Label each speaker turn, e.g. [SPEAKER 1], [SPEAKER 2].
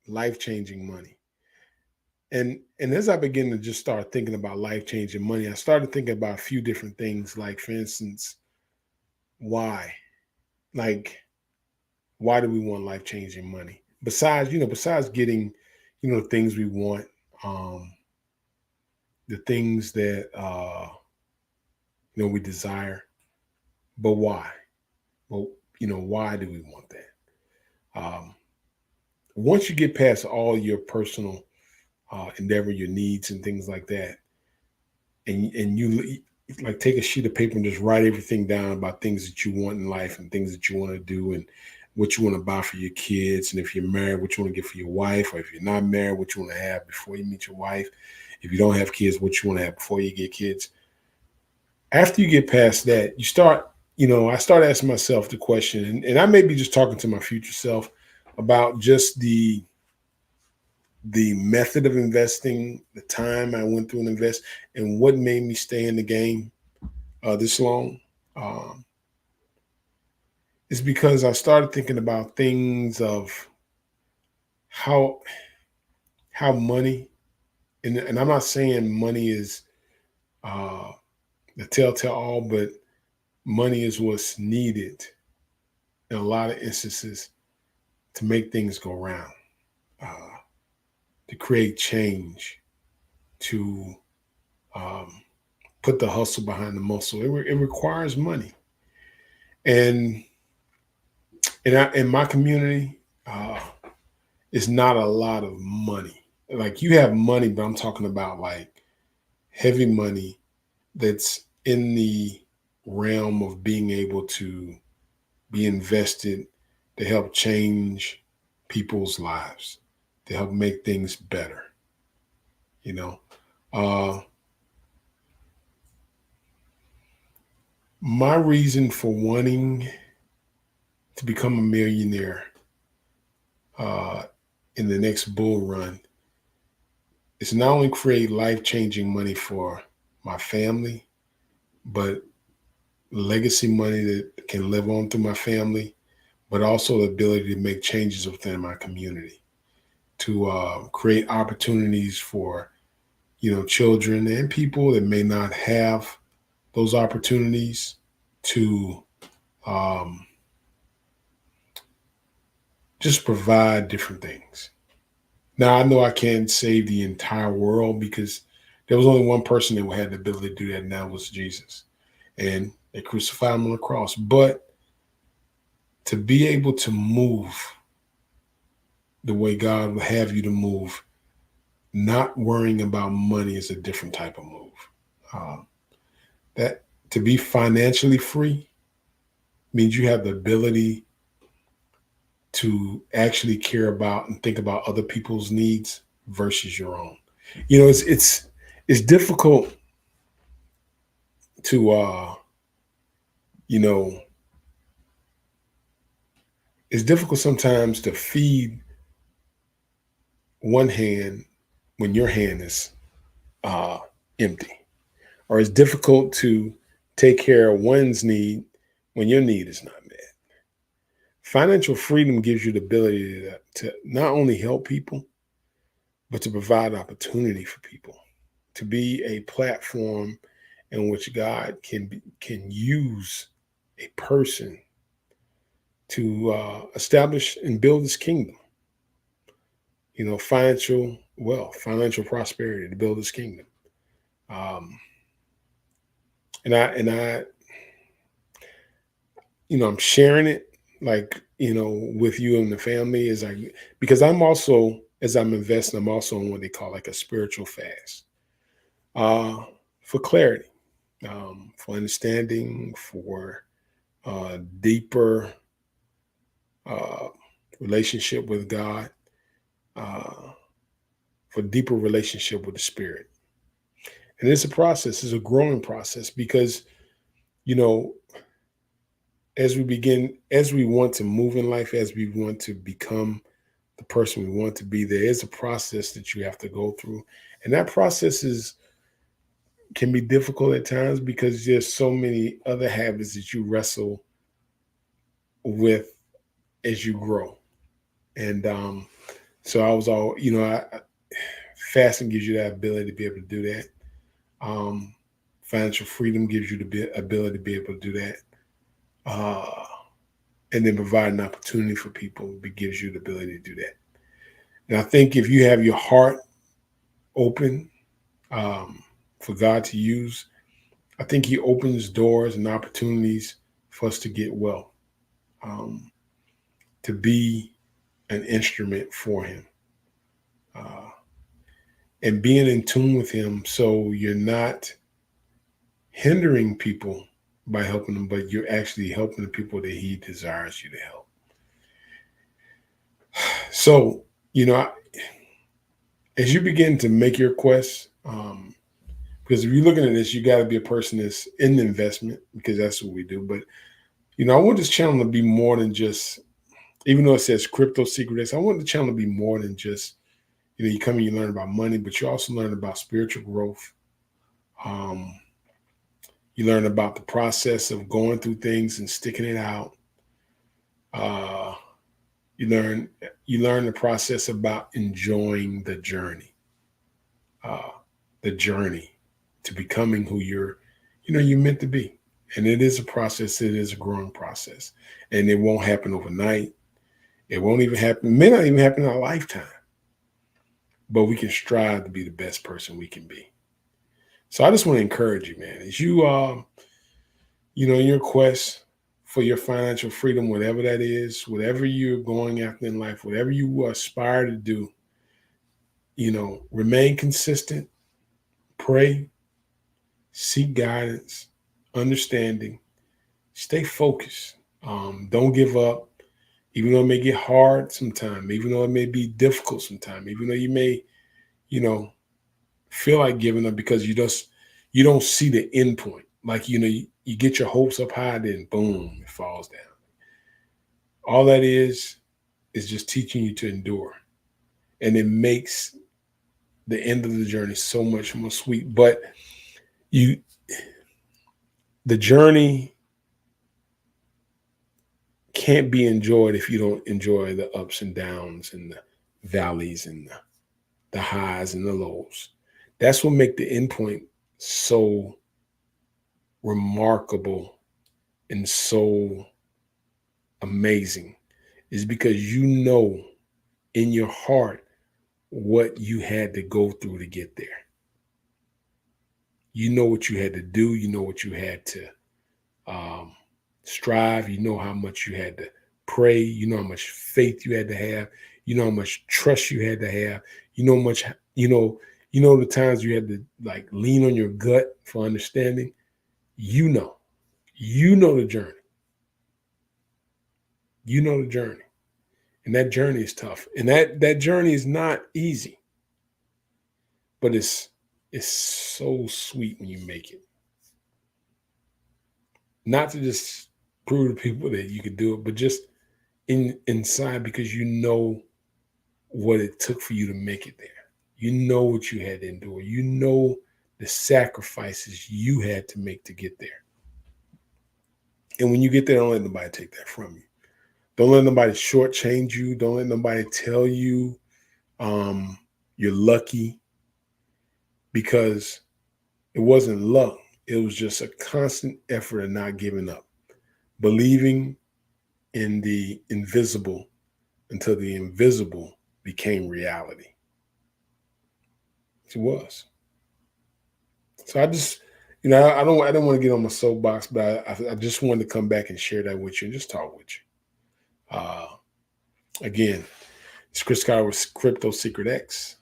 [SPEAKER 1] life-changing money. And as I begin to just start thinking about life-changing money, I started thinking about a few different things, like for instance, why? Like, why do we want life-changing money? Besides getting, the things we want, um, the things that we desire, but why? Well, why do we want that? Um, Once you get past all your personal endeavor, your needs, and things like that, and you like take a sheet of paper and just write everything down about things that you want in life and things that you want to do and what you want to buy for your kids, and if you're married, what you want to get for your wife, or if you're not married, what you want to have before you meet your wife. If you don't have kids, what you want to have before you get kids. After you get past that, I start asking myself the question, and I may be just talking to my future self about just the method of investing, the time I went through and invest, and what made me stay in the game this long. Um, is because I started thinking about things of how money, and I'm not saying money is uh, the telltale all, but money is what's needed in a lot of instances to make things go round, uh, to create change, to um, put the hustle behind the muscle. It requires money, and in my community, it's not a lot of money. Like you have money, but I'm talking about like heavy money that's in the realm of being able to be invested to help change people's lives, to help make things better. You know, uh, my reason for wanting to become a millionaire uh, in the next bull run is not only create life changing money for my family, but legacy money that can live on through my family, but also the ability to make changes within my community, to create opportunities for children and people that may not have those opportunities to um, just provide different things. Now I know I can't save the entire world because there was only one person that had the ability to do that, and that was Jesus. And they crucified him on the cross. But to be able to move the way God would have you to move, not worrying about money is a different type of move. Um, that to be financially free means you have the ability to actually care about and think about other people's needs versus your own. It's difficult to you know it's difficult sometimes to feed one hand when your hand is uh, empty, or it's difficult to take care of one's need when your need is not met. Financial freedom gives you the ability to not only help people, but to provide opportunity for people, to be a platform in which God can use a person to establish and build His kingdom. Financial wealth, financial prosperity to build His kingdom. Um, and I, I'm sharing it like with you and the family as I because I'm also as I'm investing, I'm also on what they call like a spiritual fast uh, for clarity, for understanding, for deeper uh, relationship with God, uh, for deeper relationship with the Spirit. And it's a process, it's a growing process because, you know, as we want to move in life, as we want to become the person we want to be, there is a process that you have to go through. And that process can be difficult at times because there's so many other habits that you wrestle with as you grow. And So I was all, fasting gives you that ability to be able to do that. Um, Financial freedom gives you the ability to be able to do that. Uh, and then provide an opportunity for people gives you the ability to do that. And I think if you have your heart open um, for God to use, I think He opens doors and opportunities for us to get well, um, to be an instrument for Him, uh, and being in tune with Him, so you're not hindering people by helping them, but you're actually helping the people that He desires you to help. So, you know, as you begin to make your quest, because if you're looking at this, you got to be a person that's in the investment, because that's what we do. But I want this channel to be more than just, even though it says Crypto Secret X, I want the channel to be more than just, you come and you learn about money, but you also learn about spiritual growth. Um, you learn about the process of going through things and sticking it out. Uh, you learn the process about enjoying uh, the journey to becoming who you're meant to be. And it is a process. It is a growing process, and it won't happen overnight. It won't even happen. It may not even happen in our lifetime, but we can strive to be the best person we can be. So I just want to encourage you, man, as in your quest for your financial freedom, whatever that is, whatever you're going after in life, whatever you aspire to do, remain consistent, pray, seek guidance, understanding, stay focused. Don't give up, even though it may get hard sometime, even though it may be difficult sometime, even though you may, you know, feel like giving up because you don't see the end point. Like, you get your hopes up high, then boom, it falls down. All that is just teaching you to endure. And it makes the end of the journey so much more sweet. But you the journey can't be enjoyed if you don't enjoy the ups and downs and the valleys and the highs and the lows. That's what make the end point so remarkable and so amazing, is because in your heart what you had to go through to get there. You know what you had to do. You know what you had to um, strive. You know how much you had to pray. You know how much faith you had to have. You know how much trust you had to have. You know much. The times you had to like lean on your gut for understanding. You know the journey. You know the journey, and that journey is tough, and that journey is not easy, but it's so sweet when you make it. Not to just prove to people that you could do it, but just inside, because you know what it took for you to make it there. You know what you had to endure. You know the sacrifices you had to make to get there. And when you get there, don't let nobody take that from you. Don't let nobody shortchange you. Don't let nobody tell you um, you're lucky, because it wasn't luck. It was just a constant effort of not giving up, believing in the invisible until the invisible became reality. It was. So I just, I don't want to get on my soapbox, but I just wanted to come back and share that with you and just talk with you. Again, it's Chris Carter with Crypto Secret X.